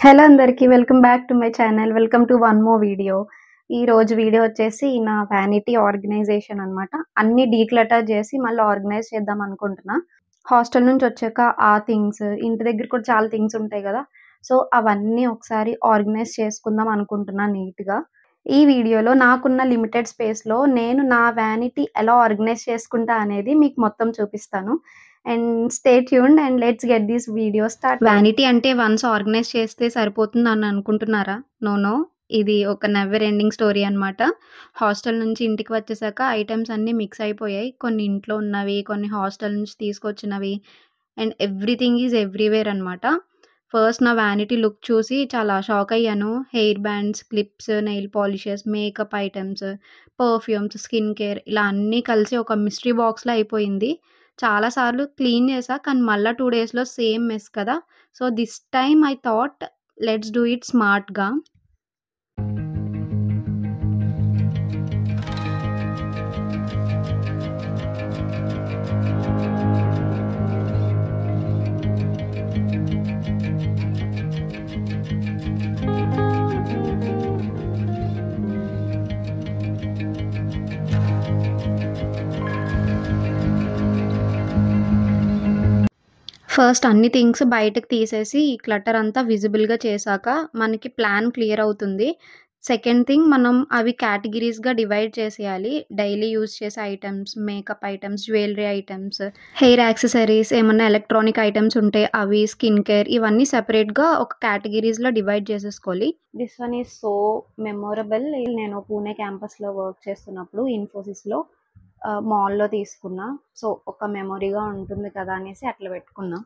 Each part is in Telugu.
హలో అందరికీ welcome back to my channel. Welcome to one more video. ఈ రోజు వీడియో వచ్చేసి నా వ్యానిటీ ఆర్గనైజేషన్ అనమాట. అన్ని డీక్లటర్ చేసి మళ్ళీ ఆర్గనైజ్ చేద్దాం అనుకుంటున్నా. హాస్టల్ నుంచి వచ్చాక ఆ థింగ్స్, ఇంటి దగ్గర కూడా చాలా థింగ్స్ ఉంటాయి కదా. సో అవన్నీ ఒకసారి ఆర్గనైజ్ చేసుకుందాం అనుకుంటున్నా నీట్గా. ఈ వీడియోలో నాకున్న లిమిటెడ్ స్పేస్లో నేను నా వ్యానిటీ ఎలా ఆర్గనైజ్ చేసుకుంటా అనేది మీకు మొత్తం చూపిస్తాను. And stay tuned and let's get this video start. Vanity అంటే వన్స్ ఆర్గనైజ్ చేస్తే సరిపోతుంది అని అనుకుంటున్నారా? నో, ఇది ఒక నెవర్ ఎండింగ్ స్టోరీ అనమాట. హాస్టల్ నుంచి ఇంటికి వచ్చేసాక ఐటమ్స్ అన్నీ మిక్స్ అయిపోయాయి. కొన్ని ఇంట్లో ఉన్నవి, కొన్ని హాస్టల్ నుంచి తీసుకొచ్చినవి, అండ్ ఎవ్రీథింగ్ ఈజ్ ఎవ్రీవేర్ అనమాట. ఫస్ట్ నా వ్యానిటీ లుక్ చూసి చాలా షాక్ అయ్యాను. Hair bands, clips, nail polishes, makeup items, perfumes, skin care ఇలా అన్నీ కలిసి ఒక మిస్టరీ బాక్స్లో అయిపోయింది. చాలా సార్లు క్లీన్ చేశా, కానీ మళ్ళీ 2 డేస్లో సేమ్ మెస్ కదా. So this time I thought let's do it స్మార్ట్గా. ఫస్ట్ అన్ని థింగ్స్ బయటకు తీసేసి క్లటర్ అంతా విజిబుల్గా చేశాక మనకి ప్లాన్ క్లియర్ అవుతుంది. సెకండ్ థింగ్, మనం అవి కేటగిరీస్గా డివైడ్ చేసేయాలి. డైలీ యూజ్ చేసే items, makeup items, jewellery items, hair accessories, ఏమన్నా ఎలక్ట్రానిక్ ఐటమ్స్ ఉంటే అవి, స్కిన్ కేర్, ఇవన్నీ సెపరేట్గా ఒక కేటగిరీస్లో డివైడ్ చేసేసుకోవాలి. This one is so memorable. నేను పూణే క్యాంపస్లో వర్క్ చేస్తున్నప్పుడు ఇన్ఫోసిస్లో మాల్లో తీసుకున్నా. సో ఒక మెమొరీగా ఉంటుంది కదా అనేసి అట్లా పెట్టుకున్నా.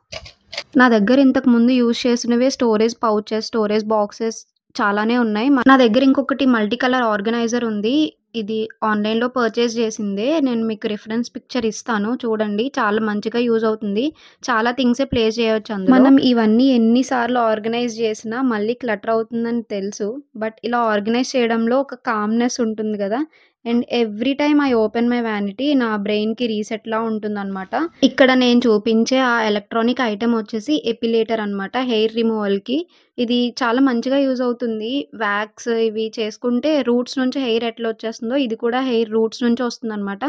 నా దగ్గర ఇంతకు ముందు యూజ్ చేసినవే స్టోరేజ్ పౌచెస్, స్టోరేజ్ బాక్సెస్ చాలానే ఉన్నాయి. నా దగ్గర ఇంకొకటి మల్టీ కలర్ ఆర్గనైజర్ ఉంది. ఇది ఆన్లైన్లో పర్చేస్ చేసిందే. నేను మీకు రిఫరెన్స్ పిక్చర్ ఇస్తాను, చూడండి. చాలా మంచిగా యూజ్ అవుతుంది. చాలా థింగ్సే ప్లేస్ చేయవచ్చు అందులో. మనం ఇవన్నీ ఎన్నిసార్లు ఆర్గనైజ్ చేసినా మళ్ళీ క్లటర్ అవుతుందని తెలుసు, బట్ ఇలా ఆర్గనైజ్ చేయడంలో ఒక కామ్నెస్ ఉంటుంది కదా. And every time I open my vanity నా బ్రెయిన్కి రీసెట్లా ఉంటుందన్నమాట. ఇక్కడ నేను చూపించే ఆ ఎలక్ట్రానిక్ ఐటెం వచ్చేసి ఎపిలేటర్ అనమాట, హెయిర్ రిమూవల్కి. ఇది చాలా మంచిగా యూజ్ అవుతుంది. వ్యాక్స్ ఇవి చేసుకుంటే రూట్స్ నుంచి హెయిర్ ఎట్లా వచ్చేస్తుందో ఇది కూడా హెయిర్ రూట్స్ నుంచి వస్తుందన్నమాట.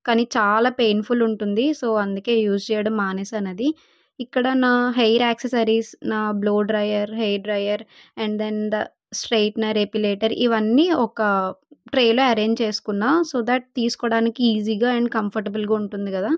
కానీ చాలా పెయిన్ఫుల్ ఉంటుంది. సో అందుకే యూజ్ చేయడం మానేసానది. ఇక్కడ నా హెయిర్ యాక్సెసరీస్, నా blow dryer, hair dryer, and then the straightener, epilator, ఇవన్నీ ఒక ట్రేలో అరేంజ్ చేసుకున్నా. సో దట్ తీసుకోవడానికి ఈజీగా అండ్ కంఫర్టబుల్గా ఉంటుంది కదా.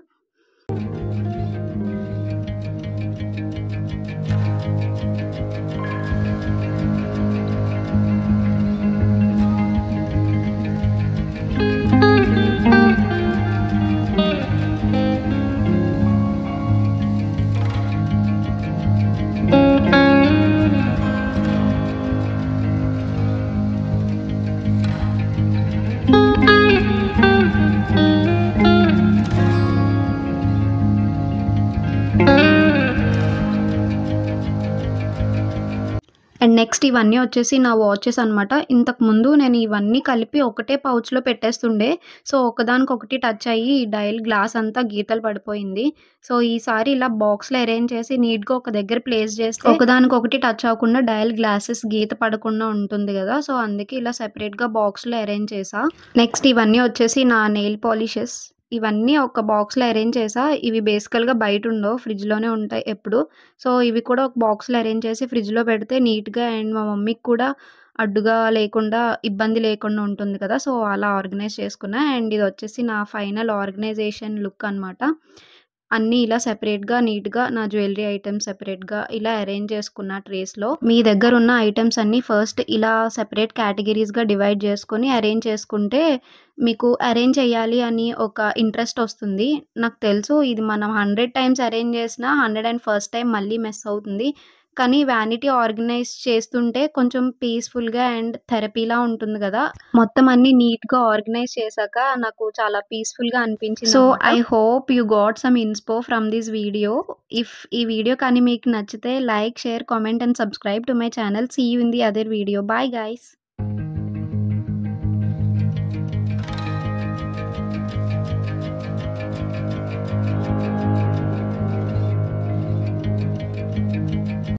అండ్ నెక్స్ట్ ఇవన్నీ వచ్చేసి నా వాచెస్ అనమాట. ఇంతకుముందు నేను ఇవన్నీ కలిపి ఒకటే పౌచ్లో పెట్టేస్తుండే. సో ఒకదానికొకటి టచ్ అయ్యి డయల్ గ్లాస్ అంతా గీతలు పడిపోయింది. సో ఈసారి ఇలా బాక్స్లో అరేంజ్ చేసి నీట్గా ఒక దగ్గర ప్లేస్ చేస్తే ఒకదానికొకటి టచ్ అవ్వకుండా డయల్ గ్లాసెస్ గీత పడకుండా ఉంటుంది కదా. సో అందుకే ఇలా సెపరేట్గా బాక్స్లో అరేంజ్ చేసా. నెక్స్ట్ ఇవన్నీ వచ్చేసి నా నెయిల్ పాలిషెస్. ఇవన్నీ ఒక బాక్స్లో అరేంజ్ చేసా. ఇవి బేసికల్గా బయట ఉండవు, ఫ్రిడ్జ్లోనే ఉంటాయి ఎప్పుడు. సో ఇవి కూడా ఒక బాక్స్లో అరేంజ్ చేసి ఫ్రిడ్జ్లో పెడితే నీట్గా అండ్ మా మమ్మీకి కూడా అడ్డుగా లేకుండా, ఇబ్బంది లేకుండా ఉంటుంది కదా. సో అలా ఆర్గనైజ్ చేసుకున్నా. అండ్ ఇది వచ్చేసి నా ఫైనల్ ఆర్గనైజేషన్ లుక్ అనమాట. అన్నీ ఇలా సెపరేట్గా నీట్గా నా జ్యువెలరీ ఐటమ్స్ సెపరేట్గా ఇలా అరేంజ్ చేసుకున్న ట్రేస్లో. మీ దగ్గర ఉన్న ఐటమ్స్ అన్నీ ఫస్ట్ ఇలా సెపరేట్ కేటగిరీస్గా డివైడ్ చేసుకొని అరేంజ్ చేసుకుంటే మీకు అరేంజ్ చేయాలి అని ఒక ఇంట్రెస్ట్ వస్తుంది. నాకు తెలుసు ఇది మనం 100 టైమ్స్ అరేంజ్ చేసినా 101st టైం మళ్ళీ మెస్ అవుతుంది. కానీ వ్యానిటీ ఆర్గనైజ్ చేస్తుంటే కొంచెం పీస్ఫుల్గా అండ్ థెరపీలా ఉంటుంది కదా. మొత్తం అన్ని నీట్గా ఆర్గనైజ్ చేశాక నాకు చాలా పీస్ఫుల్గా అనిపించింది. So I hope you got some inspo from this video. If ఈ వీడియో కానీ మీకు నచ్చితే like, share, comment and subscribe to my channel. See you in the other video. Bye guys.